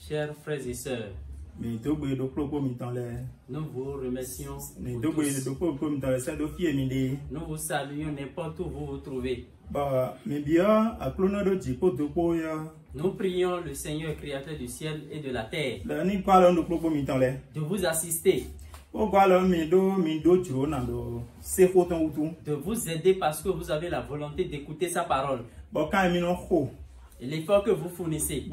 Chers frères et sœurs, nous vous remercions. Nous vous saluons n'importe où vous vous trouvez. Nous prions le Seigneur créateur du ciel et de la terre de vous assister, de vous aider parce que vous avez la volonté d'écouter sa parole. Et l'effort que vous fournissez,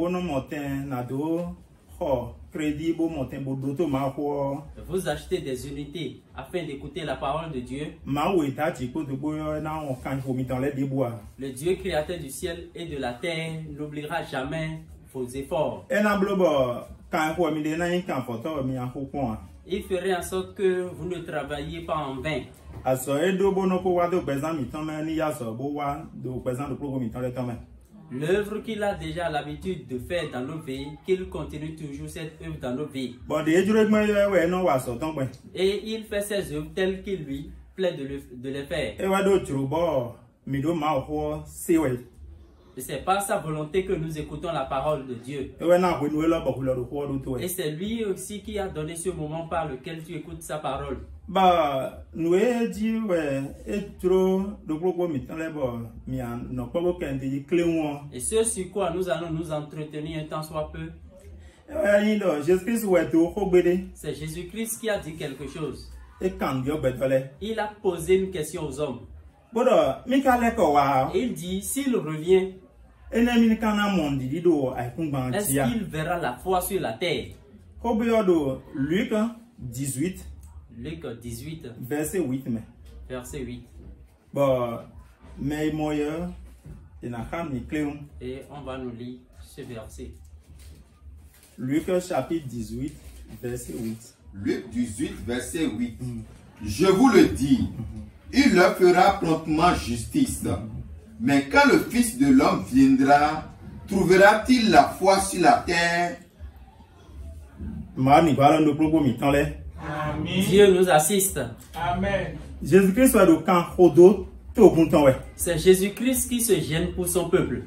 vous achetez des unités afin d'écouter la parole de Dieu. Le Dieu créateur du ciel et de la terre n'oubliera jamais vos efforts. Il ferait en sorte que vous ne travailliez pas en vain. L'œuvre qu'il a déjà l'habitude de faire dans nos vies, qu'il continue toujours cette œuvre dans nos vies. Et il fait ses œuvres telles qu'il lui plaît de les faire. Et c'est par sa volonté que nous écoutons la parole de Dieu. Et c'est lui aussi qui a donné ce moment par lequel tu écoutes sa parole. Et ce sur quoi nous allons nous entretenir un temps soit peu. C'est Jésus-Christ qui a dit quelque chose. Il a posé une question aux hommes. Il dit, s'il revient, est-ce qu'il verra la foi sur la terre? Luc 18, verset 8. Et on va nous lire ce verset. Luc chapitre 18, verset 8. Luc 18, verset 8. Je vous le dis, il leur fera promptement justice. Mais quand le Fils de l'homme viendra, trouvera-t-il la foi sur la terre? Amen. Dieu nous assiste. Amen. C'est Jésus-Christ qui se gêne pour son peuple.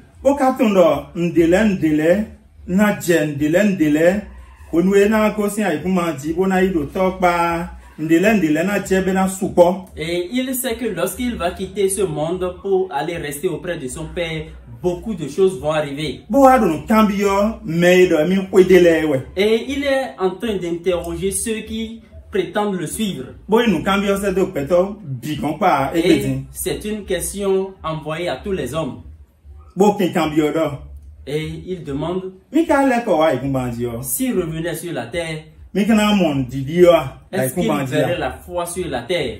Et il sait que lorsqu'il va quitter ce monde pour aller rester auprès de son Père, beaucoup de choses vont arriver. Et il est en train d'interroger ceux qui prétendent le suivre. Et c'est une question envoyée à tous les hommes. Et il demande, s'il revenait sur la terre, est-ce qu'il verrait la foi sur la terre?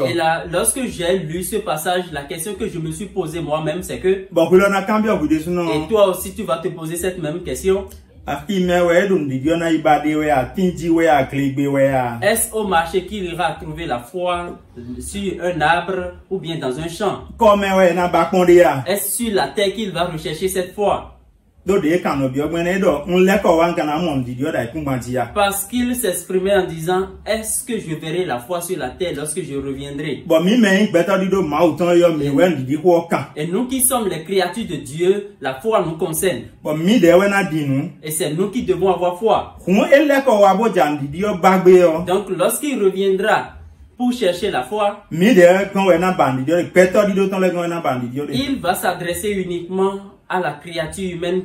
Et là, lorsque j'ai lu ce passage, la question que je me suis posée moi-même, c'est que, et toi aussi tu vas te poser cette même question. Est-ce au marché qu'il ira trouver la foi sur un arbre ou bien dans un champ? Est-ce sur la terre qu'il va rechercher cette foi? Parce qu'il s'exprimait en disant, est-ce que je verrai la foi sur la terre lorsque je reviendrai? Et nous qui sommes les créatures de Dieu, la foi nous concerne. Et c'est nous qui devons avoir foi. Donc lorsqu'il reviendra pour chercher la foi, il va s'adresser uniquement à la créature humaine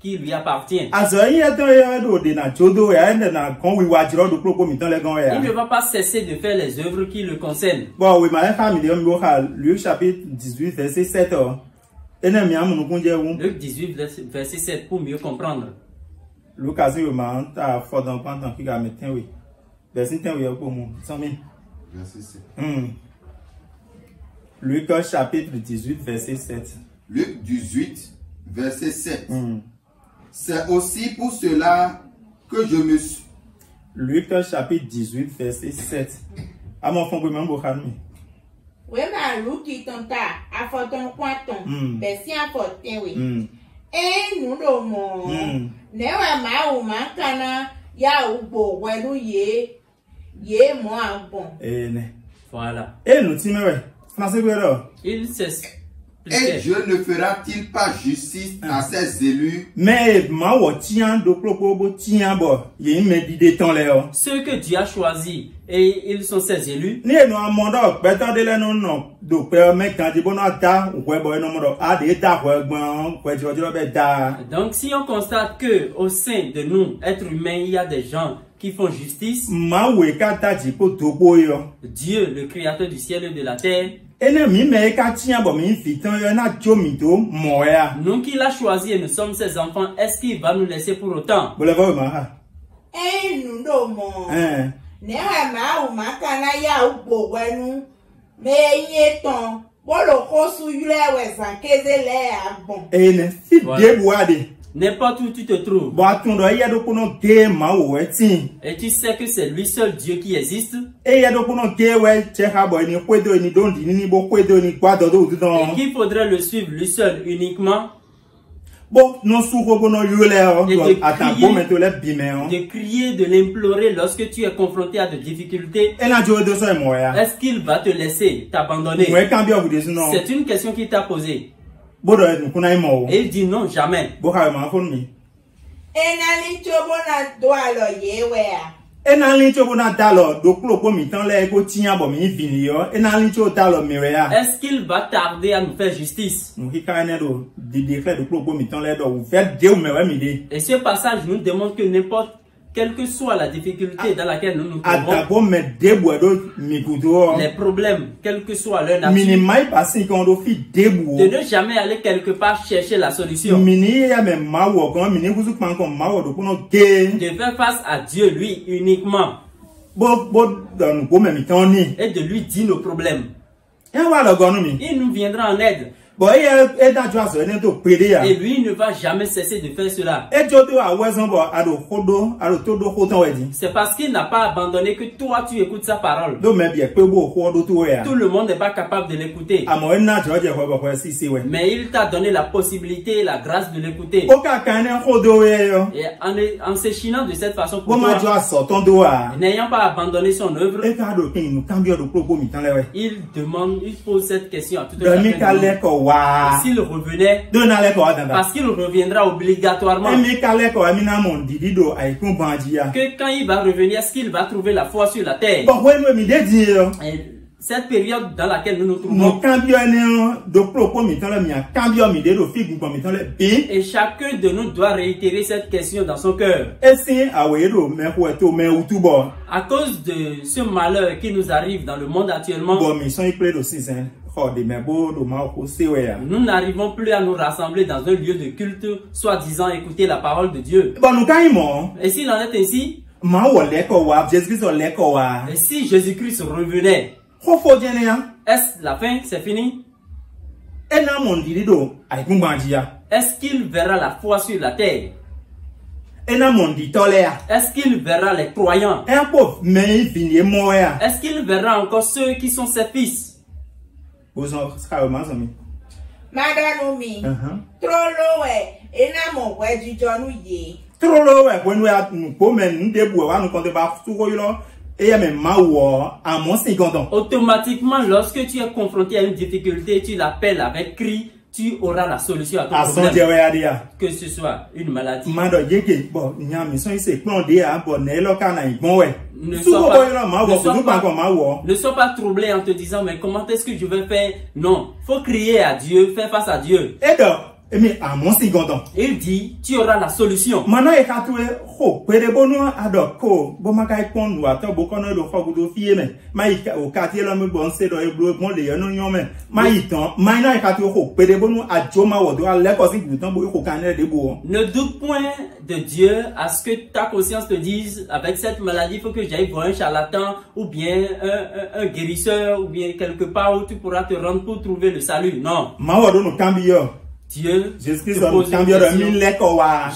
qui lui appartient. Il ne va pas cesser de faire les œuvres qui le concernent. Luc chapitre 18, verset 7. Luc 18, verset 7 pour mieux comprendre. Luc chapitre 18, verset 7. Luc 18, verset 7. C'est aussi pour cela que je me suis... Luc chapitre 18, verset 7. Oui, ma louki tonta, a foton quanton, besian fotin oui. Nous l'homme, newa ma ou mankana, ya ubo, wenu ye moi bon. Voilà. Nous Il s'est Et Dieu ne fera-t-il pas justice à ses élus? Mais ceux que Dieu a choisis et ils sont ses élus. Donc si on constate que au sein de nous, êtres humains, il y a des gens qui font justice, Dieu, le créateur du ciel et de la terre, nous qui l'a choisi et nous sommes ses enfants, est-ce qu'il va nous laisser pour autant? N'importe où tu te trouves, et tu sais que c'est lui seul Dieu qui existe, et qu'il faudrait le suivre lui seul uniquement, de crier, de l'implorer lorsque tu es confronté à des difficultés. Est-ce qu'il va te laisser t'abandonner? C'est une question qu'il t'a posée. Et il dit non, jamais. Est-ce qu'il va tarder à nous faire justice? Et ce passage nous demande que n'importe quelle que soit la difficulté dans laquelle nous nous trouvons, les problèmes, quelle que soit leur nature, de ne jamais aller quelque part chercher la solution, de faire face à Dieu lui uniquement, et de lui dire nos problèmes. Il nous viendra en aide. Et lui ne va jamais cesser de faire cela. C'est parce qu'il n'a pas abandonné que toi tu écoutes sa parole. Tout le monde n'est pas capable de l'écouter. Mais il t'a donné la possibilité et la grâce de l'écouter. Et en s'échinant de cette façon pour toi, n'ayant pas abandonné son œuvre, il pose cette question à tout le monde. S'il revenait, parce qu'il reviendra obligatoirement, que quand il va revenir, est-ce qu'il va trouver la foi sur la terre? Et cette période dans laquelle nous nous trouvons, et chacun de nous doit réitérer cette question dans son cœur. À cause de ce malheur qui nous arrive dans le monde actuellement, nous n'arrivons plus à nous rassembler dans un lieu de culte, soi-disant écouter la parole de Dieu. Et s'il en est ainsi, et si Jésus-Christ revenait, est-ce la fin? C'est fini? Est-ce qu'il verra la foi sur la terre? Est-ce qu'il verra les croyants? Est-ce qu'il verra encore ceux qui sont ses fils? Automatiquement, lorsque tu es confronté à une difficulté, tu l'appelles avec cri, tu auras la solution à ton problème. Que ce soit une maladie. Ne sois pas troublé en te disant mais comment est-ce que je vais faire? Non, faut crier à Dieu, faire face à Dieu. Il dit, tu auras la solution. Ne doute point de Dieu à ce que ta conscience te dise, avec cette maladie, il faut que j'aille voir un charlatan ou bien un guérisseur ou bien quelque part où tu pourras te rendre pour trouver le salut. Non. Dieu,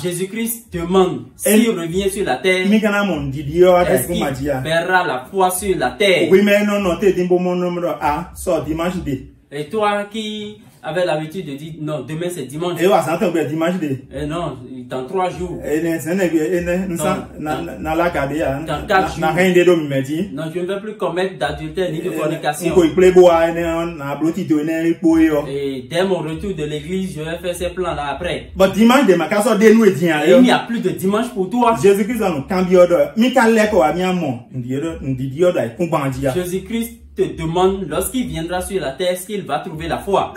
Jésus-Christ demande s'il revient sur la terre, est-ce qu'il verra la foi sur la terre? Et toi qui avais l'habitude de dire non, demain c'est dimanche. Et non, dans 3 jours. Dans 4 jours. Non, je ne veux plus commettre d'adultère ni de fornication. Et dès mon retour de l'église, je vais faire ces plans-là après. Et il n'y a plus de dimanche pour toi. Jésus-Christ te demande, lorsqu'il viendra sur la terre, est-ce qu'il va trouver la foi?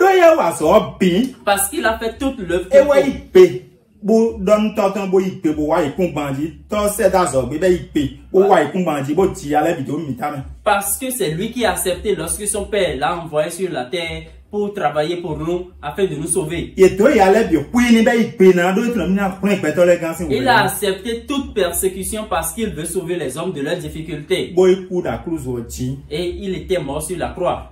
Parce qu'il a fait toute l'œuvre. Parce que c'est lui qui a accepté lorsque son père l'a envoyé sur la terre pour travailler pour nous afin de nous sauver. Il a accepté toute persécution parce qu'il veut sauver les hommes de leurs difficultés. Et il était mort sur la croix.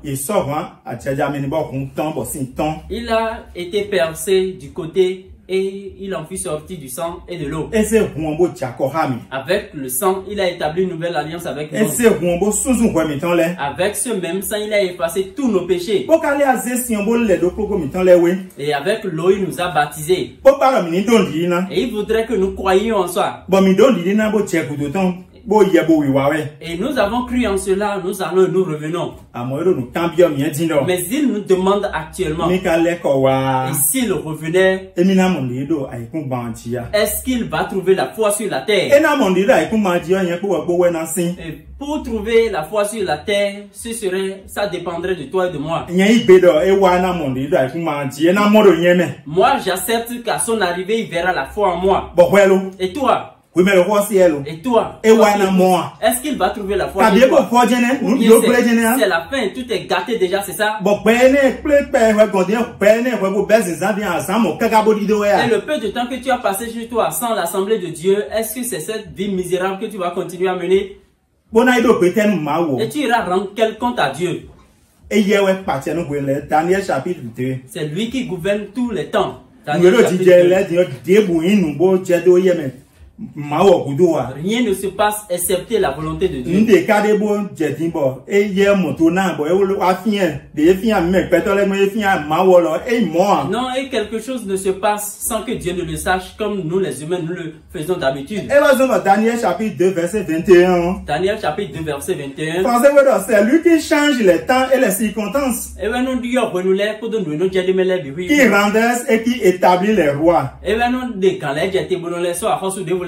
Il a été percé du côté et il en fut sorti du sang et de l'eau. Avec le sang, il a établi une nouvelle alliance avec nous. Avec ce même sang, il a effacé tous nos péchés. Et avec l'eau, il nous a baptisés. Et il voudrait que nous croyions en soi. Et nous avons cru en cela, nous allons et nous revenons. Mais il nous demande actuellement, et s'il revenait, est-ce qu'il va trouver la foi sur la terre? Et pour trouver la foi sur la terre, ça dépendrait de toi et de moi. Moi, j'accepte qu'à son arrivée, il verra la foi en moi. Et toi? Et toi? Est-ce qu'il va trouver la foi? C'est la fin, tout est gâté déjà, c'est ça? Et le peu de temps que tu as passé chez toi sans l'assemblée de Dieu, est-ce que c'est cette vie misérable que tu vas continuer à mener? Et tu iras rendre quel compte à Dieu? C'est lui qui gouverne tous les temps. Rien ne se passe excepté la volonté de Dieu. Non, et quelque chose ne se passe sans que Dieu ne le sache, comme nous les humains nous le faisons d'habitude. Daniel chapitre 2 verset 21. Daniel chapitre 2 verset 21. C'est lui qui change les temps et les circonstances. Qui renverse et qui établit les rois.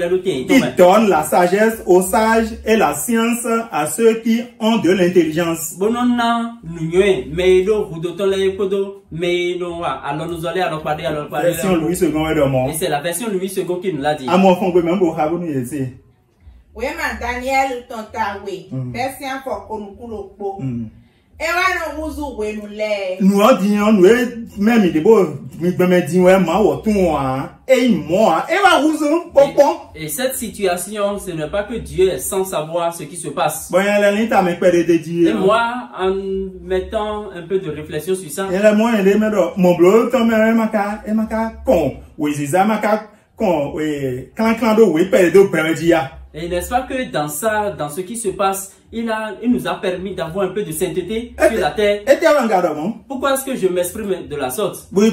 Qui donne la sagesse aux sages et la science à ceux qui ont de l'intelligence. Version Louis II et c'est la version Louis II qui nous l'a dit. Oui, ma Daniel Tontawe, version pour Konukulopo. Nous disons, nous même et cette situation, ce n'est pas que Dieu est sans savoir ce qui se passe. Et moi, en mettant un peu de réflexion sur ça, et n'est-ce pas que dans ça, dans ce qui se passe, il nous a permis d'avoir un peu de sainteté sur la terre. Pourquoi est-ce que je m'exprime de la sorte? Va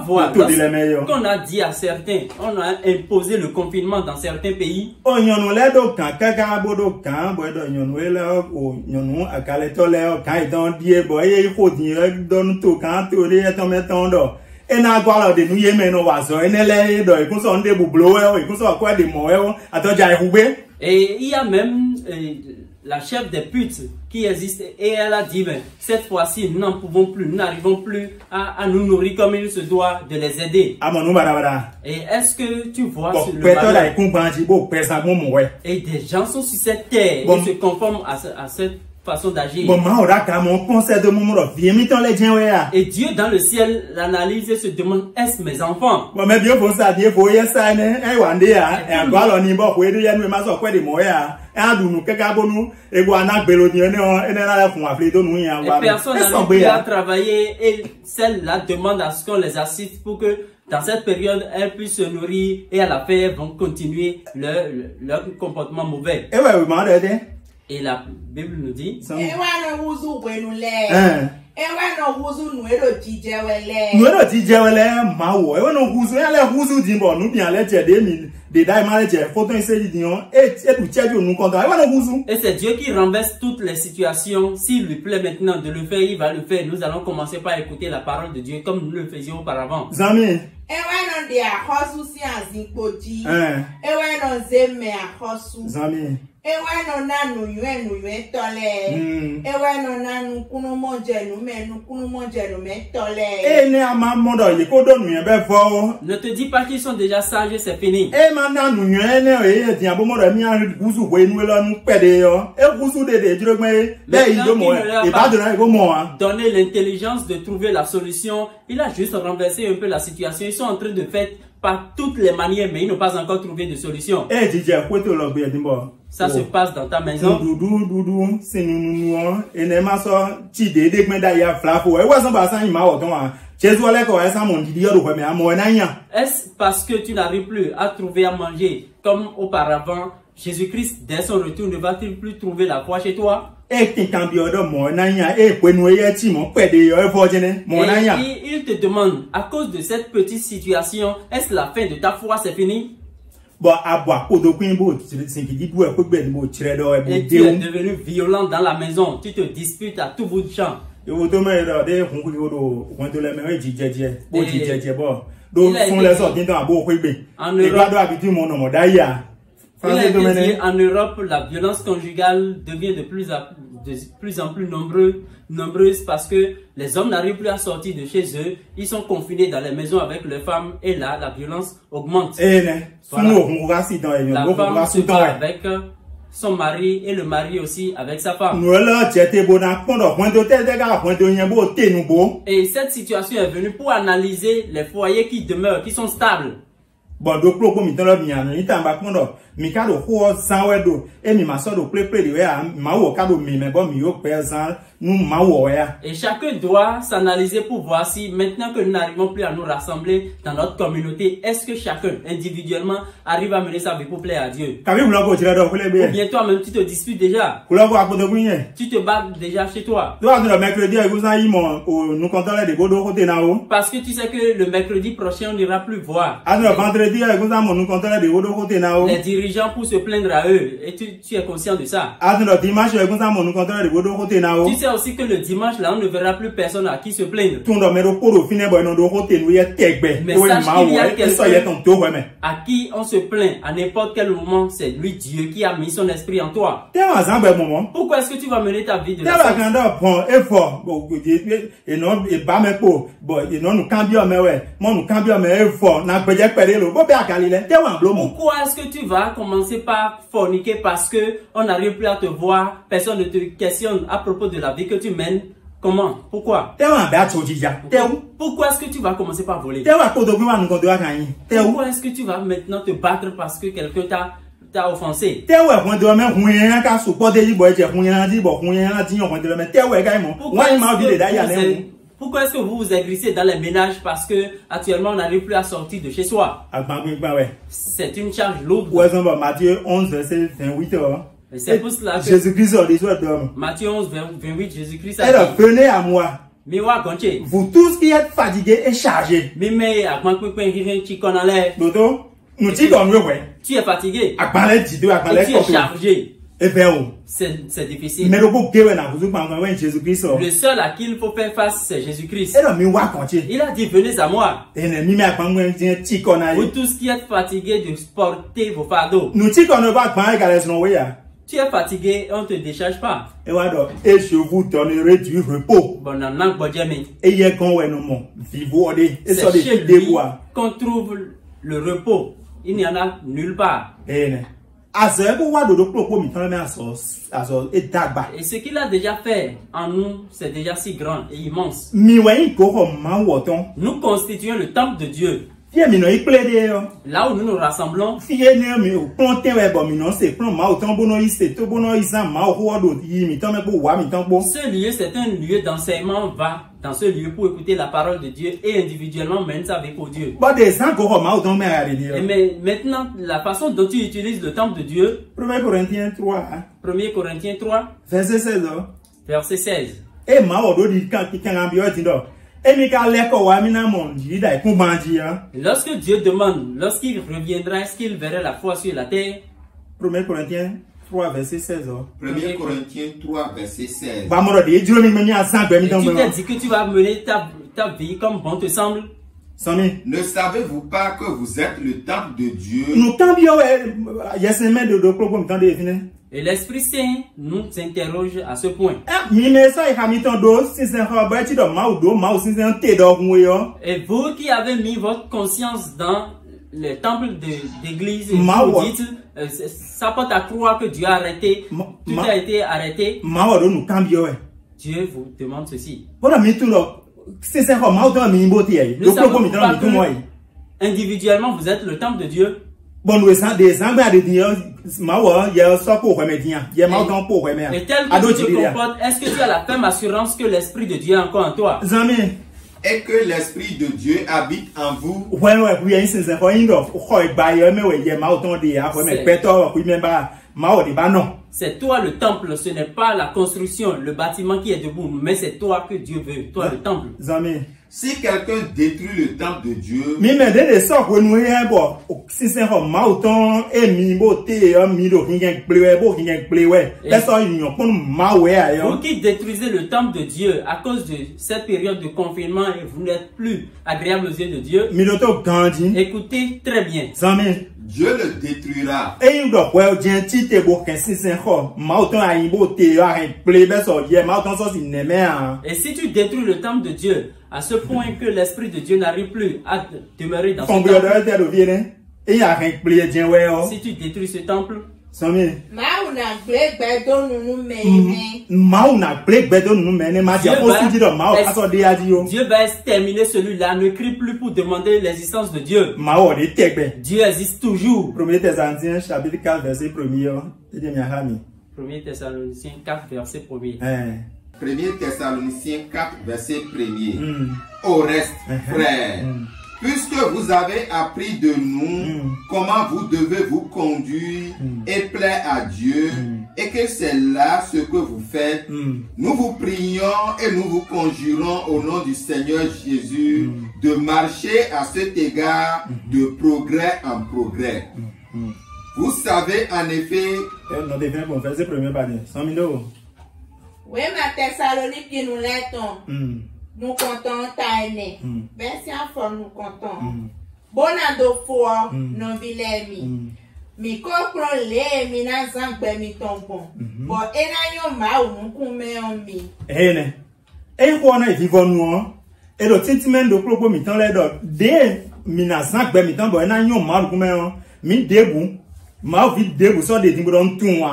voir, qu'on a dit à certains, on a imposé le confinement dans certains pays. Et il y a même la chef des putes qui existe et elle a dit, mais cette fois-ci, nous n'en pouvons plus, nous n'arrivons plus à nous nourrir comme il se doit de les aider. Et est-ce que tu vois et des gens sont sur cette terre et se conforment à cette façon d'agir. Et Dieu dans le ciel l'analyse et se demande, est-ce mes enfants? Et personne n'a travaillé et celle-là demande à ce qu'on les assiste pour que dans cette période, elles puissent se nourrir et à la fin, elles vont continuer leur comportement mauvais. Et la Bible nous dit. Et c'est Dieu qui renverse toutes les situations. S'il lui plaît maintenant de le faire, il va le faire. Nous allons commencer par écouter la parole de Dieu comme nous le faisions auparavant. Ne te dis pas qu'ils sont déjà sages, c'est fini. Donner l'intelligence de trouver la solution, il a juste renversé un peu la situation. Ils sont en train de faire par toutes les manières, mais ils n'ont pas encore trouvé de solution. Ça se passe dans ta maison. Est-ce parce que tu n'arrives plus à trouver à manger comme auparavant? Jésus-Christ, dès son retour, ne va-t-il plus trouver la foi chez toi? Et il te demande, à cause de cette petite situation, est-ce la fin de ta foi, c'est fini? Et tu es devenu violent dans la maison, tu te disputes à tout bout de champ. Il a dit, en Europe, la violence conjugale devient de plus en plus nombreuse parce que les hommes n'arrivent plus à sortir de chez eux. Ils sont confinés dans les maisons avec leurs femmes et là, la violence augmente. Voilà. La femme se bat avec son mari et le mari aussi avec sa femme. Et cette situation est venue pour analyser les foyers qui demeurent, qui sont stables. Et chacun doit s'analyser pour voir si maintenant que nous n'arrivons plus à nous rassembler dans notre communauté, est-ce que chacun individuellement arrive à mener sa vie pour plaire à Dieu? Ou bien toi-même tu te disputes déjà. Tu te bats déjà chez toi. Parce que tu sais que le mercredi prochain on n'ira plus voir les dirigeants pour se plaindre à eux. Et tu es conscient de ça. Tu sais aussi que le dimanche là on ne verra plus personne à qui se plaindre. Mais sache qu'il y a quelqu'un à qui on se plaint à n'importe quel moment. C'est lui Dieu qui a mis son esprit en toi. Pourquoi est-ce que tu vas mener ta vie de la sorte? Pourquoi est-ce que tu vas commencer par forniquer parce que on n'arrive plus à te voir, personne ne te questionne à propos de la vie que tu mènes? Comment? Pourquoi? Pourquoi est-ce que tu vas commencer par voler? Pourquoi est-ce que tu vas maintenant te battre parce que quelqu'un t'a offensé? Pourquoi est-ce que vous vous agressez dans les ménages parce que actuellement on n'arrive plus à sortir de chez soi? C'est une charge lourde. Matthieu 11, verset 28. C'est pour cela que Jésus-Christ a dit, Matthieu 11, 28, Jésus-Christ a dit, venez à moi, vous tous qui êtes fatigués et chargés. Tu es fatigué. Et tu es chargé. C'est difficile. Le seul à qui il faut faire face, c'est Jésus-Christ. Il a dit, venez à moi. Vous tous qui êtes fatigués de porter vos fardeaux. Tu es fatigué, on ne te décharge pas. Et je vous donnerai du repos. C'est chez lui qu'on trouve le repos. Il n'y en a nulle part. Et ce qu'il a déjà fait en nous, c'est déjà si grand et immense. Nous constituons le temple de Dieu. Là où nous nous rassemblons, ce lieu, c'est un lieu d'enseignement. Va dans ce lieu pour écouter la parole de Dieu et individuellement mener ça avec Dieu. Mais maintenant, la façon dont tu utilises le temple de Dieu, 1 Corinthiens 3, 1 Corinthiens 3, verset 16. Verset 16. Lorsque Dieu demande, lorsqu'il reviendra, est-ce qu'il verrait la foi sur la terre? 1 Corinthiens 3, verset 16. 1 Corinthiens 3, verset 16. Et tu t'as dit que tu vas mener ta vie comme bon te semble. Ne savez-vous pas que vous êtes le temple de Dieu? Et l'Esprit Saint nous interroge à ce point. Et vous qui avez mis votre conscience dans le temple d'église, vous dites, ça porte à croire que Dieu a arrêté, tout a été arrêté. Dieu vous demande ceci. Individuellement, vous êtes le temple de Dieu. Et tel que tu te comportes, est-ce que tu as la ferme assurance que l'Esprit de Dieu est encore en toi? Et que l'Esprit de Dieu habite en vous? C'est toi le temple, ce n'est pas la construction, le bâtiment qui est debout, mais c'est toi que Dieu veut, toi le temple. Si quelqu'un détruit le temple de Dieu, vous qui détruisez le temple de Dieu à cause de cette période de confinement et vous n'êtes plus agréable aux yeux de Dieu, écoutez très bien. Dieu le détruira. Et si tu détruis le temple de Dieu à ce point que l'Esprit de Dieu n'arrive plus à demeurer dans ce temple, si tu détruis ce temple, Dieu va exterminer celui-là. Ne crie plus pour demander l'existence de Dieu. Dieu existe toujours. 1 Thessaloniciens chapitre 4 verset 1er. 1 Thessaloniciens 4 verset 1er. 1 Thessaloniciens 4 verset 1er. Au reste, frères, puisque vous avez appris de nous comment vous devez vous conduire et plaire à Dieu, et que c'est là ce que vous faites, nous vous prions et nous vous conjurons au nom du Seigneur Jésus de marcher à cet égard de progrès en progrès. Vous savez en effet... Oui, ma Thessalonique nous l'attend. Nous comptons taïne. Merci encore nous comptons. Bonado fois non vilemi. Mi comprend les mi na zangbe mi tombon. Bon enayo ma ou nous kume on mi. Quoi na vivons nous et le sentiment de propos mi temps les d'autres. Dès mi na zangbe mi tombon enayo ma ou kume on mi debout. Ma vie debout so de dimbron tout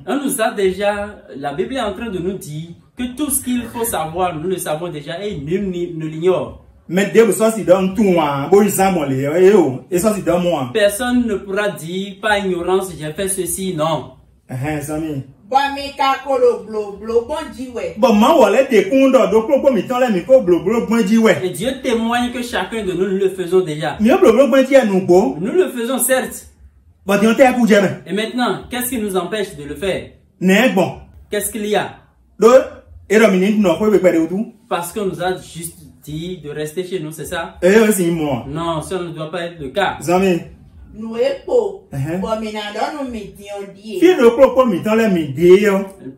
on nous a déjà, la Bible est en train de nous dire que tout ce qu'il faut savoir, nous le savons déjà et nul ne l'ignore. Personne ne pourra dire par ignorance j'ai fait ceci, non. Et Dieu témoigne que chacun de nous le faisons déjà. Nous le faisons certes. Et maintenant, qu'est-ce qui nous empêche de le faire? Qu'est-ce qu'il y a? Parce qu'on nous a juste dit de rester chez nous, c'est ça? Non, ça ne doit pas être le cas.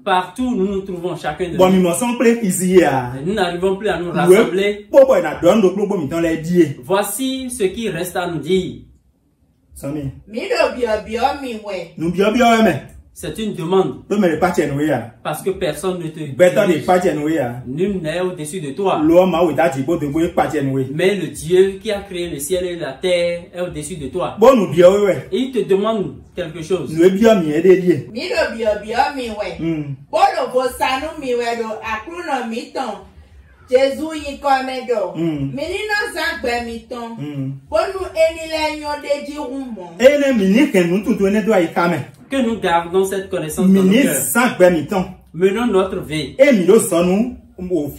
Partout nous nous trouvons chacun de nous. Nous n'arrivons plus à nous rassembler. Voici ce qui reste à nous dire. C'est une demande. Parce que personne ne te nul n'est au-dessus de toi. Mais le Dieu qui a créé le ciel et la terre est au-dessus de toi. Et il te demande quelque chose. Jésus y commédo. Menino Zangbe miton. Bonu enile nyonde di rumon. Ene mini que nous tout ne doit y kame. Que nous gardons cette connaissance dans nos cœurs. Zangbe miton. Menons notre vie. Et mino sonu. Maintenant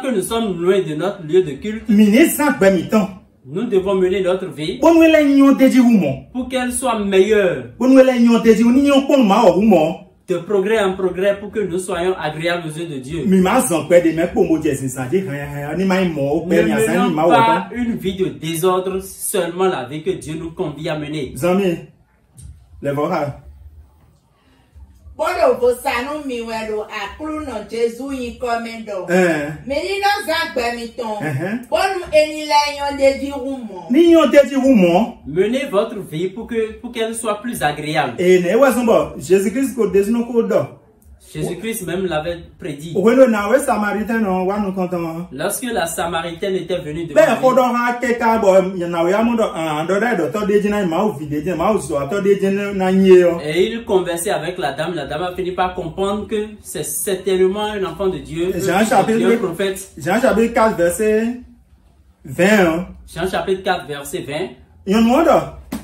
que nous sommes loin de notre lieu de culte, nous devons mener notre vie pour qu'elle soit meilleure, de progrès en progrès, pour que nous soyons agréables aux yeux de Dieu. Ne menons pas une vie de désordre, seulement la vie que Dieu nous convie à mener. Bodo bosanu miwedo aklu no Jésus y comendo. Menino Zangbe miton. Bonu enile nyonde di rumon. Ni nyonde di rumon. Menez votre vie pour qu'elle soit plus agréable. Et ne wasombo Jésus-Christ ko desino ko do. Jésus-Christ même l'avait prédit. Lorsque la Samaritaine était venue devant lui, et il conversait avec la dame a fini par comprendre que c'est certainement un enfant de Dieu, un prophète. Jean chapitre 4 verset 20. Jean chapitre 4 verset 20.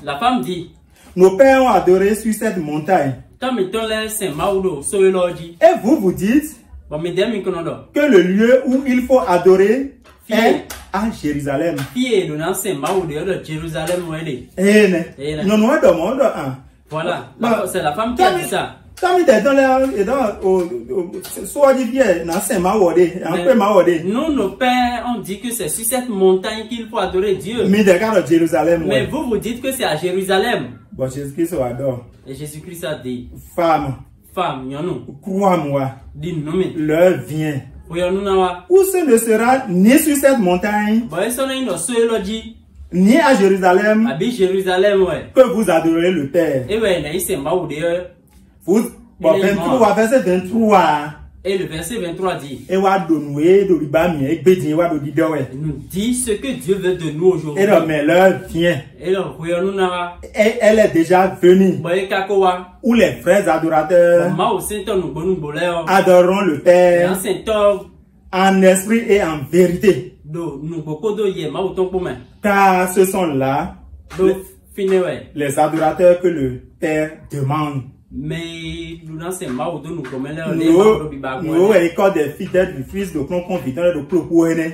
La femme dit: nos pères ont adoré sur cette montagne. Et vous vous dites que le lieu où il faut adorer est à Jérusalem. Voilà, c'est la femme qui a dit ça. Nous, nos pères, ont dit que c'est sur cette montagne qu'il faut adorer Dieu. Mais vous, vous dites que c'est à Jérusalem. Et Jésus-Christ a dit: femme, crois-moi, l'heure vient où ce ne sera ni sur cette montagne ni à Jérusalem que vous adorez le Père. Verset 23. Et le verset 23 dit: nous dit ce que Dieu veut de nous aujourd'hui. Mais l'heure vient. Et elle est déjà venue où les frères adorateurs adoreront le Père en esprit et en vérité. Car ce sont là les adorateurs que le Père demande. Mais nous l'école des fidèles du Christ de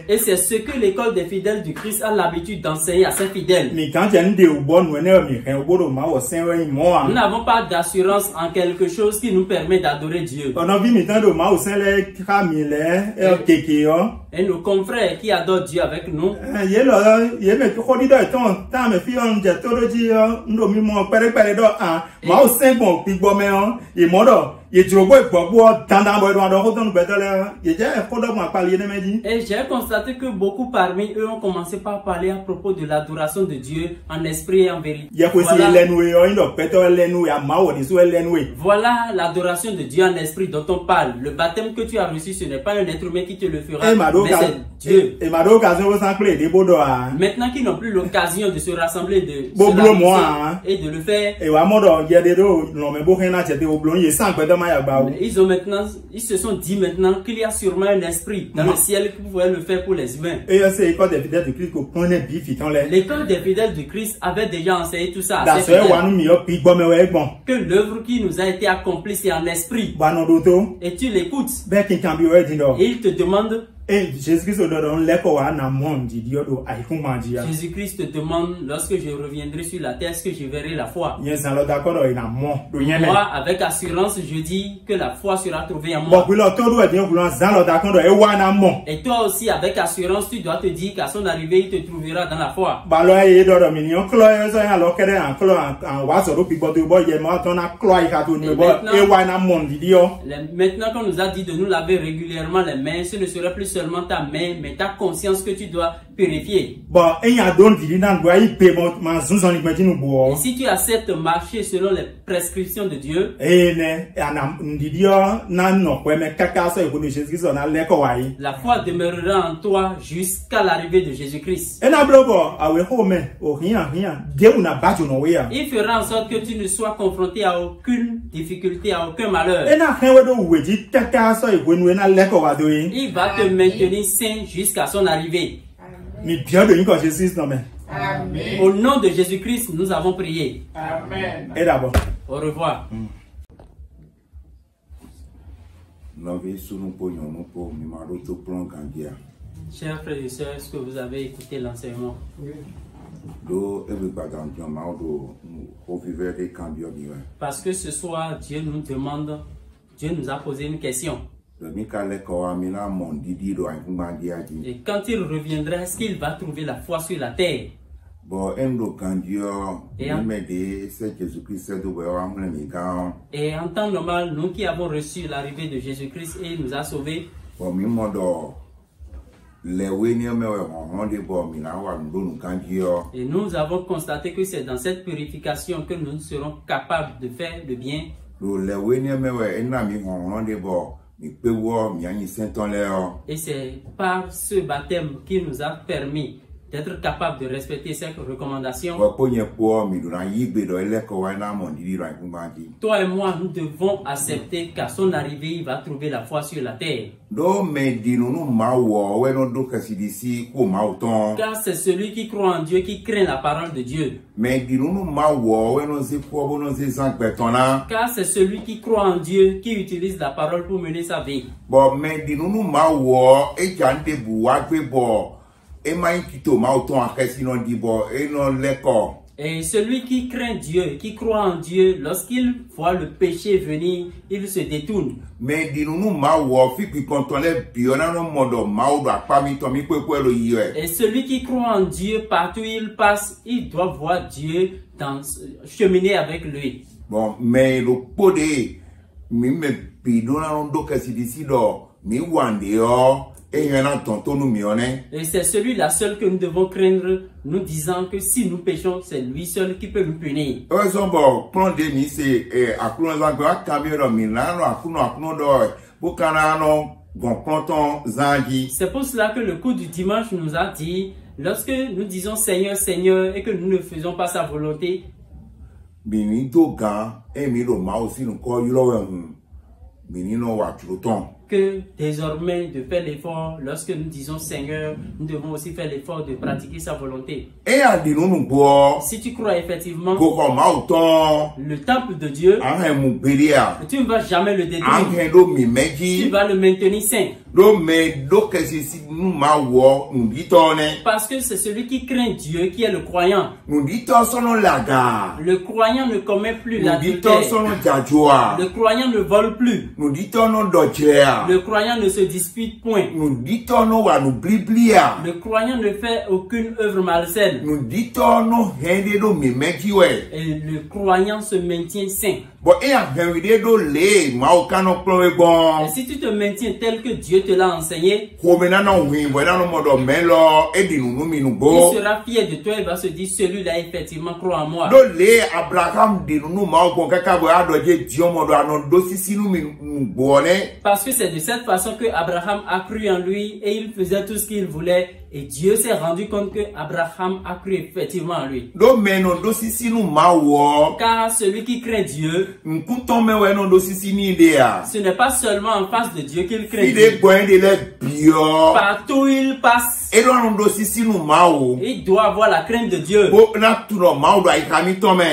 et c'est ce que l'école des fidèles du Christ a l'habitude d'enseigner à ses fidèles. Nous n'avons pas d'assurance en quelque chose qui nous permet d'adorer Dieu. Et nos confrères qui adorent Dieu avec nous, et j'ai constaté que beaucoup parmi eux ont commencé par parler à propos de l'adoration de Dieu en esprit et en vérité. Voilà l'adoration de Dieu en esprit dont on parle. Le baptême que tu as reçu, ce n'est pas un être humain qui te le fera, mais c'est Dieu. Maintenant qu'ils n'ont plus l'occasion de se rassembler et de le faire, ils se sont dit maintenant qu'il y a sûrement un esprit dans le ciel qui pouvait le faire pour les humains. L'école des fidèles du Christ avait déjà enseigné tout ça à ses fidèles. Que l'œuvre qui nous a été accomplie, c'est en esprit. Et tu l'écoutes. Et il te demande. Jésus-Christ te demande, lorsque je reviendrai sur la terre, est-ce que je verrai la foi? Moi, avec assurance, je dis que la foi sera trouvée en moi. Et toi aussi, avec assurance, tu dois te dire qu'à son arrivée, il te trouvera dans la foi. Maintenant qu'on nous a dit de nous laver régulièrement les mains, ce ne serait plus seulement ta main, mais ta conscience que tu dois purifier. Et si tu acceptes de marcher selon les prescriptions de Dieu, la foi demeurera en toi jusqu'à l'arrivée de Jésus-Christ. Il fera en sorte que tu ne sois confronté à aucune difficulté, à aucun malheur. Il va te maintenir sain jusqu'à son arrivée. Amen. Au nom de Jésus-Christ, nous avons prié. Amen. Au revoir. Chers frères et sœurs, est-ce que vous avez écouté l'enseignement? Parce que ce soir, Dieu nous demande, Dieu nous a posé une question. Et quand il reviendra, est-ce qu'il va trouver la foi sur la terre? Et en temps normal, nous qui avons reçu l'arrivée de Jésus-Christ et il nous a sauvés, et nous avons constaté que c'est dans cette purification que nous serons capables de faire le bien. Et c'est par ce baptême qui nous a permis d'être capable de respecter ces recommandations. Toi et moi, nous devons accepter qu'à son arrivée, il va trouver la foi sur la terre. Car c'est celui qui croit en Dieu qui craint la parole de Dieu. Car c'est celui qui croit en Dieu qui utilise la parole pour mener sa vie. Et celui qui craint Dieu, qui croit en Dieu, lorsqu'il voit le péché venir, il se détourne. Et celui qui croit en Dieu, partout où il passe, il doit voir Dieu cheminer avec lui. Et c'est celui-là seul que nous devons craindre, nous disant que si nous péchons, c'est lui seul qui peut nous punir. C'est pour cela que le cours du dimanche nous a dit, lorsque nous disons Seigneur, Seigneur, et que nous ne faisons pas sa volonté, que désormais de faire l'effort, lorsque nous disons Seigneur, nous devons aussi faire l'effort de pratiquer sa volonté. Si tu crois effectivement le temple de Dieu, tu ne vas jamais le détruire, tu vas le maintenir saint. Parce que c'est celui qui craint Dieu qui est le croyant. Le croyant ne commet plus l'adultère. Le croyant ne vole plus. Le croyant ne se dispute point. Le croyant ne fait aucune œuvre malsaine. Et le croyant se maintient saint. Et si tu te maintiens tel que Dieu te l'a enseigné, il sera fier de toi et va se dire, celui-là effectivement croit en moi. Parce que c'est de cette façon que Abraham a cru en lui et il faisait tout ce qu'il voulait. Et Dieu s'est rendu compte que Abraham a cru effectivement en lui. Car celui qui craint Dieu, ce n'est pas seulement en face de Dieu qu'il craint Dieu. Partout où il passe, il doit avoir la crainte de Dieu.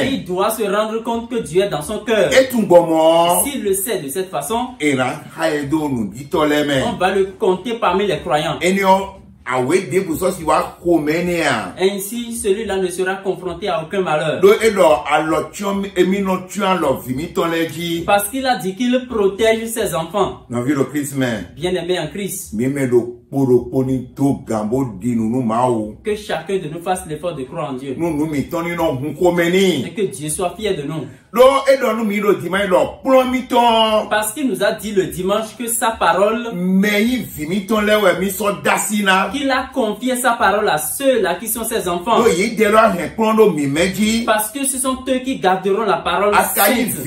Et il doit se rendre compte que Dieu est dans son cœur. S'il le sait de cette façon, on va le compter parmi les croyants. Ainsi, celui-là ne sera confronté à aucun malheur. Parce qu'il a dit qu'il protège ses enfants. Bien-aimés en Christ. Que chacun de nous fasse l'effort de croire en Dieu. Et que Dieu soit fier de nous. Parce qu'il nous a dit le dimanche que sa parole, qu'il a confié sa parole à ceux-là qui sont ses enfants. Parce que ce sont eux qui garderont la parole sainte.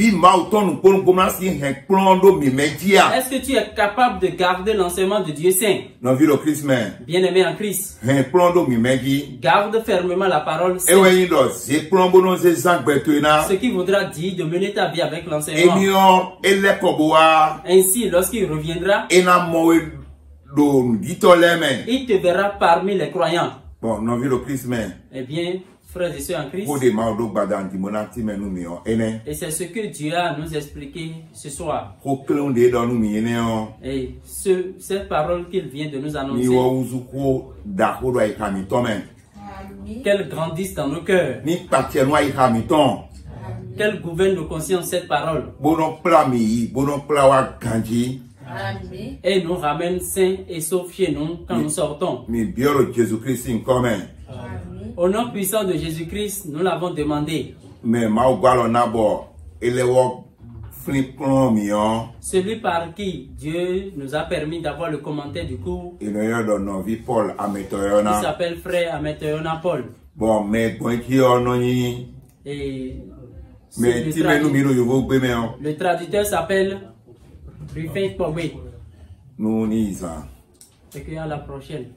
Est-ce que tu es capable de garder l'enseignement de Dieu saint? Bien-aimé en Christ, garde fermement la parole sainte. Ce qui voudra dire de mener ta vie avec l'enseignement. Ainsi, lorsqu'il reviendra, il te verra parmi les croyants. Eh bien, frères et sœurs en Christ, et c'est ce que Dieu a à nous expliquer ce soir. Et cette parole qu'il vient de nous annoncer, qu'elle grandisse dans nos cœurs, qu'elle gouverne nos consciences, cette parole, et nous ramène sains et saufs chez nous quand nous sortons. Au nom puissant de Jésus-Christ, nous l'avons demandé. Celui par qui Dieu nous a permis d'avoir le commentaire du cours, il s'appelle frère Ameteona Paul. Et le traducteur s'appelle Rufin Pogbe. Et à la prochaine.